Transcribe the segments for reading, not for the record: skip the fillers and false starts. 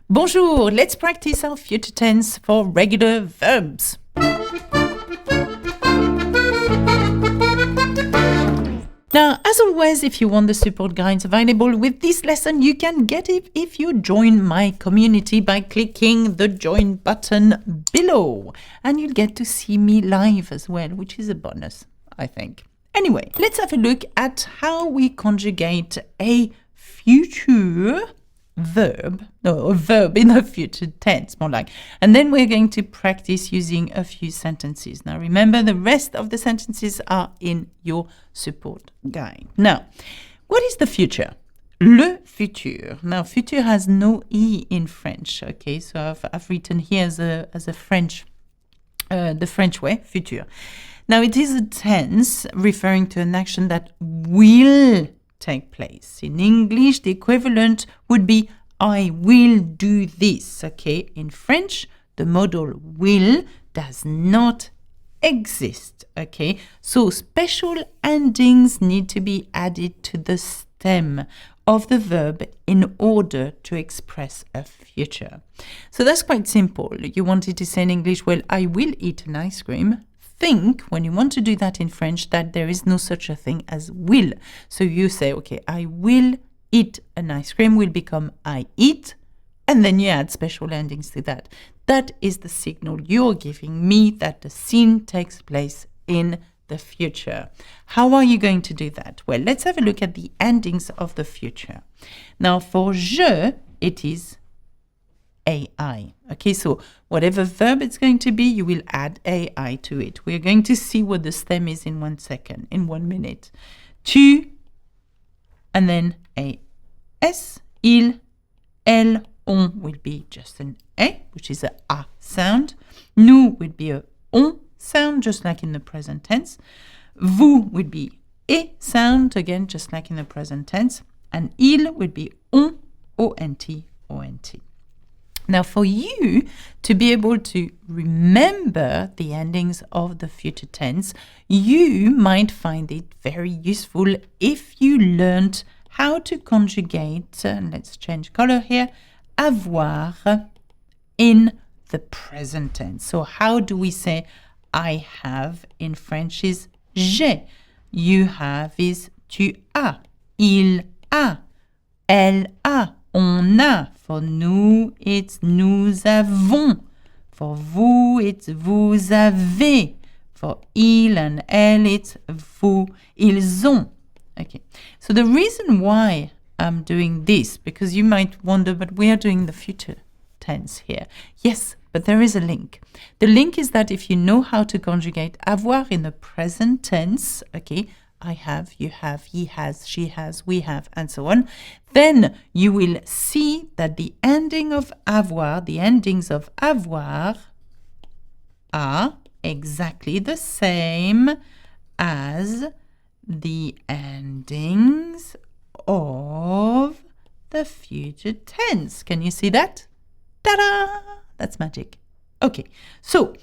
Bonjour, let's practice our future tense for regular verbs. Now, as always, if you want the support guides available with this lesson, you can get it if you join my community by clicking the join button below. And you'll get to see me live as well, which is a bonus, I think. Anyway, let's have a look at how we conjugate a future verb, no, a verb in the future tense, more like. And then we're going to practice using a few sentences. Now, remember, the rest of the sentences are in your support guide. Now, what is the future? Le futur. Now, futur has no E in French, okay? So I've written here as a French, the French way, futur. Now, it is a tense referring to an action that will take place. In English, the equivalent would be I will do this, okay? In French, the modal will does not exist, okay? So special endings need to be added to the stem of the verb in order to express a future. So that's quite simple. You wanted to say in English, well, I will eat an ice cream. Think, when you want to do that in French, that there is no such a thing as will. So you say, okay, I will eat an ice cream will become I eat, and then you add special endings to that. That is the signal you're giving me that the scene takes place in the future. How are you going to do that? Well, let's have a look at the endings of the future. Now, for je, it is AI. Okay, so whatever verb it's going to be, you will add AI to it. We're going to see what the stem is in 1 second, in 1 minute. Tu, and then AS, il, elle, on will be just an A, which is a sound. Nous would be a on sound, just like in the present tense. Vous would be E sound, again, just like in the present tense. And il would be on, ONT, ONT. Now, for you to be able to remember the endings of the future tense, you might find it very useful if you learned how to conjugate, let's change color here, avoir in the present tense. So how do we say I have in French is j'ai. You have is tu as, il a, elle a, on a. For nous, it's nous avons. For vous, it's vous avez. For il and elle, it's vous, ils ont. Okay, so the reason why I'm doing this, because you might wonder, but we are doing the future tense here. Yes, but there is a link. The link is that if you know how to conjugate avoir in the present tense, okay, I have, you have, he has, she has, we have, and so on, then you will see that the ending of avoir, the endings of avoir are exactly the same as the endings of the future tense. Can you see that? Ta-da! That's magic. Okay, so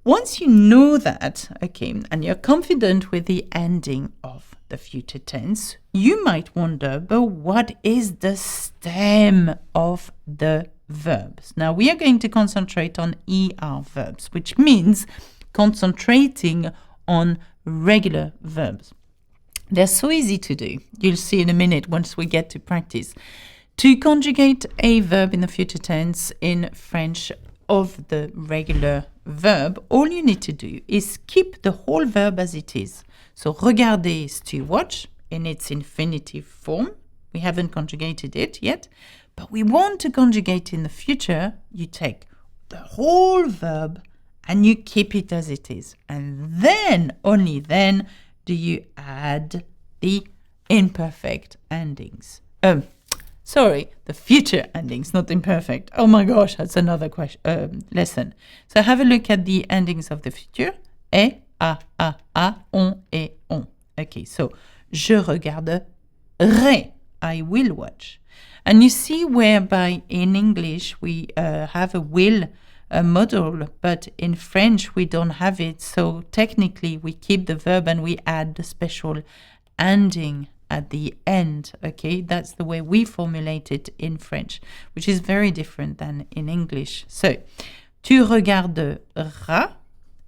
once you know that, okay, and you're confident with the ending of the future tense, you might wonder, but what is the stem of the verbs? Now, we are going to concentrate on ER verbs, which means concentrating on regular verbs. They're so easy to do. You'll see in a minute once we get to practice. To conjugate a verb in the future tense in French of the regular verb, all you need to do is keep the whole verb as it is. So regarder is to watch in its infinitive form. We haven't conjugated it yet, but we want to conjugate in the future. You take the whole verb and you keep it as it is. And then, only then, do you add the imperfect endings. The future endings, not imperfect. Oh my gosh, that's another lesson. So have a look at the endings of the future. Et, a, on, et, on. Okay, so je regarderai, I will watch. And you see whereby in English we have a will modal, but in French we don't have it. So technically we keep the verb and we add the special ending at the end, okay? That's the way we formulate it in French, which is very different than in English. So, tu regarderas,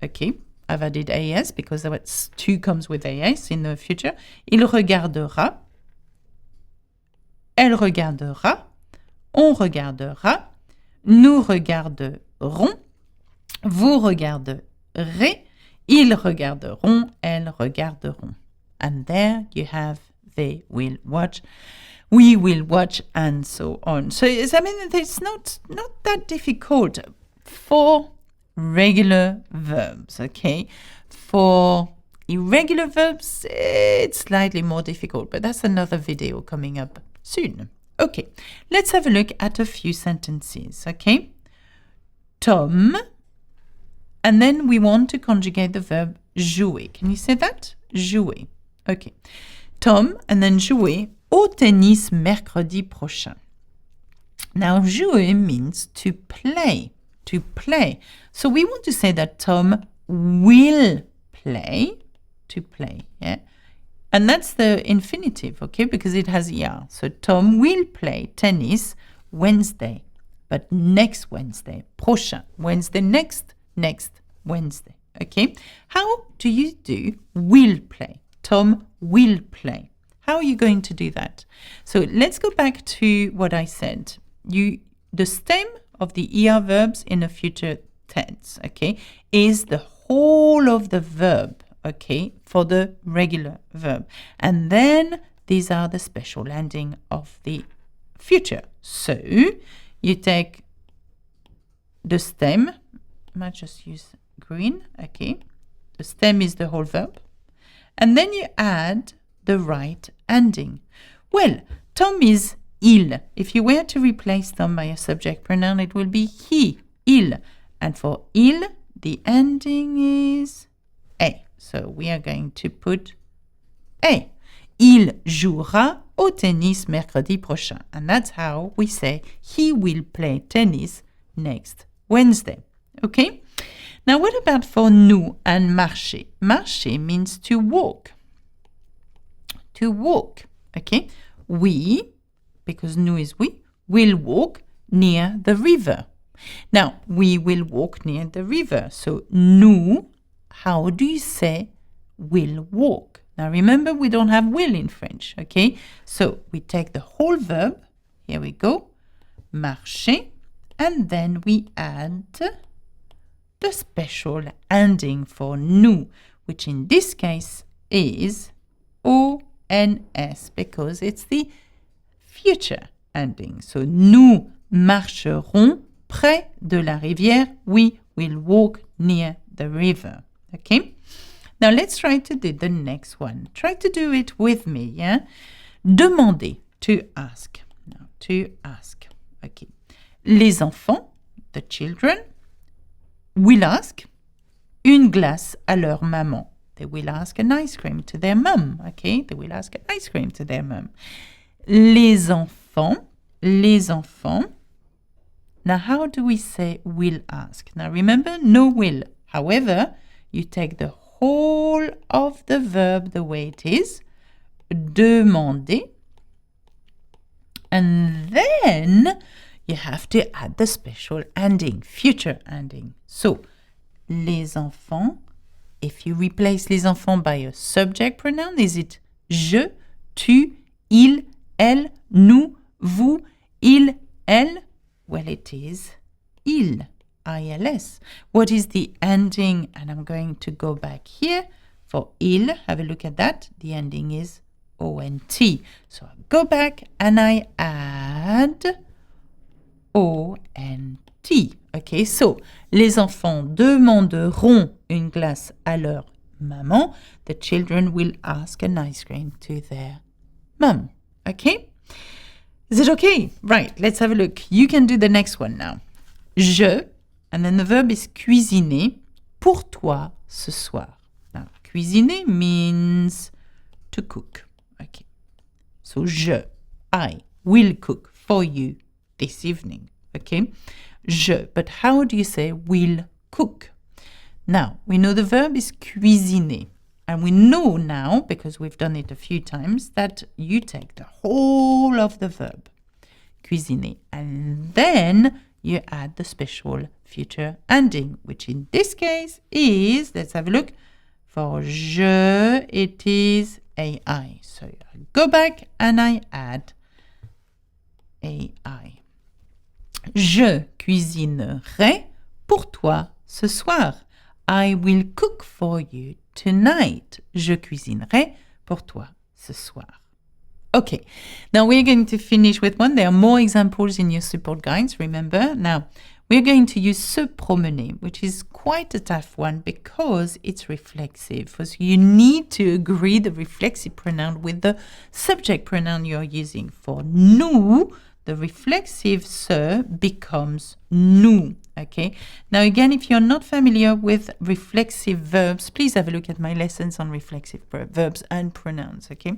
okay? I've added AS because that's tu comes with AS in the future. Il regardera, elle regardera, on regardera, nous regarderons, vous regarderez, ils regarderont, elles regarderont. And there you have they will watch, we will watch, and so on. So I mean, it's not that difficult for regular verbs, okay? For irregular verbs, it's slightly more difficult, but that's another video coming up soon. Okay, let's have a look at a few sentences, okay? Tom, and then we want to conjugate the verb jouer. Can you say that? Jouer. Okay. Tom, and then jouer au tennis mercredi prochain. Now, jouer means to play. To play. So we want to say that Tom will play. To play, yeah? And that's the infinitive, okay? Because it has ER. So Tom will play tennis Wednesday. But next Wednesday. Prochain. Wednesday, next Wednesday. Okay? How do you do will play? Tom will play. How are you going to do that? So let's go back to what I said. The stem of the ER verbs in a future tense, okay, is the whole of the verb, okay, for the regular verb. And then these are the special ending of the future. So you take the stem, I might just use green, okay. The stem is the whole verb. And then you add the right ending. Well, Tom is il. If you were to replace Tom by a subject pronoun, it will be he, il. And for il, the ending is a. So we are going to put a. Il jouera au tennis mercredi prochain. And that's how we say he will play tennis next Wednesday. Okay? Now, what about for nous and marcher? Marcher means to walk. To walk, okay? We, because nous is we, will walk near the river. Now, we will walk near the river. So, nous, how do you say will walk? Now, remember, we don't have will in French, okay? So, we take the whole verb. Here we go. Marcher. And then we add the special ending for nous, which in this case is ONS, because it's the future ending. So, nous marcherons près de la rivière. We will walk near the river. Okay? Now, let's try to do the next one. Try to do it with me, yeah? Demander, to ask. Now, to ask. Okay. Les enfants, the children, will ask une glace à leur maman. They will ask an ice cream to their mum, okay? They will ask an ice cream to their mum. Les enfants. Now, how do we say will ask? Now, remember, no will. However, you take the whole of the verb the way it is, demander, and then you have to add the special ending, future ending. So, les enfants, if you replace les enfants by a subject pronoun, is it je, tu, il, elle, nous, vous, il, elle? Well, it is il, ILS. What is the ending? And I'm going to go back here for il. Have a look at that. The ending is ONT. So I go back and I add ONT. Okay, so les enfants demanderont une glace à leur maman. The children will ask an ice cream to their mum. Okay? Is it okay? Right, let's have a look. You can do the next one now. Je, and then the verb is cuisiner pour toi ce soir. Now, cuisiner means to cook. Okay. So, I will cook for you this evening. Okay. Je, but how do you say will cook? Now, we know the verb is cuisiner. And we know now, because we've done it a few times, that you take the whole of the verb, cuisiner, and then you add the special future ending, which in this case is, let's have a look, for je, it is AI. So I go back and I add AI. Je cuisinerai pour toi ce soir. I will cook for you tonight. Je cuisinerai pour toi ce soir. Okay, now we're going to finish with one. There are more examples in your support guides, remember. Now, we're going to use se promener, which is quite a tough one because it's reflexive. So you need to agree the reflexive pronoun with the subject pronoun you're using. For nous, the reflexive se becomes nous. Okay. Now, again, if you're not familiar with reflexive verbs, please have a look at my lessons on reflexive verbs and pronouns. Okay.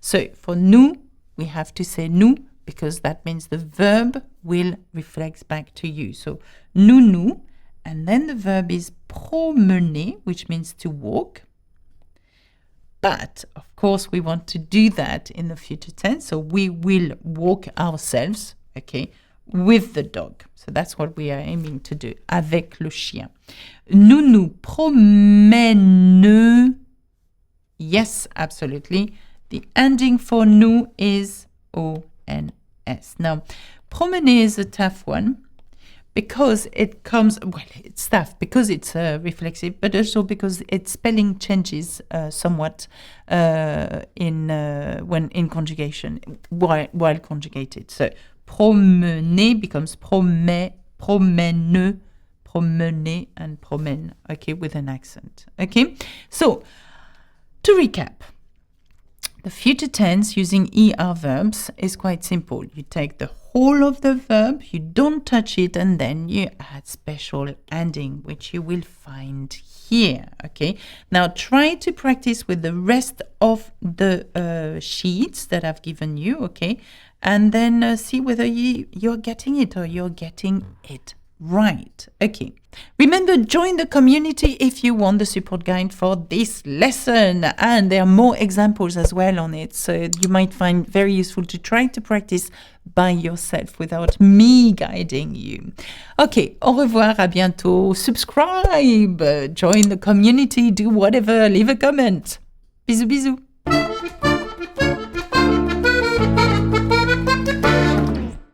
So for nous, we have to say nous because that means the verb will reflect back to you. So nous, and then the verb is promener, which means to walk. But of course, we want to do that in the future tense. So we will walk ourselves, okay, with the dog. So that's what we are aiming to do, avec le chien. Nous promène. Yes, absolutely. The ending for nous is O-N-S. Now, promener is a tough one because it comes, well, it's tough because it's reflexive, but also because its spelling changes somewhat when in conjugation, while conjugated. So, promener becomes promener, promener, and promène, okay, with an accent, okay? So, to recap, the future tense using ER verbs is quite simple. You take the whole of the verb, you don't touch it, and then you add special ending, which you will find here, okay? Now, try to practice with the rest of the sheets that I've given you, okay? And then see whether you're getting it or you're getting it right. Okay. Remember, join the community if you want the support guide for this lesson. And there are more examples as well on it. So you might find very useful to try to practice by yourself without me guiding you. Okay. Au revoir. À bientôt. Subscribe. Join the community. Do whatever. Leave a comment. Bisous, bisous.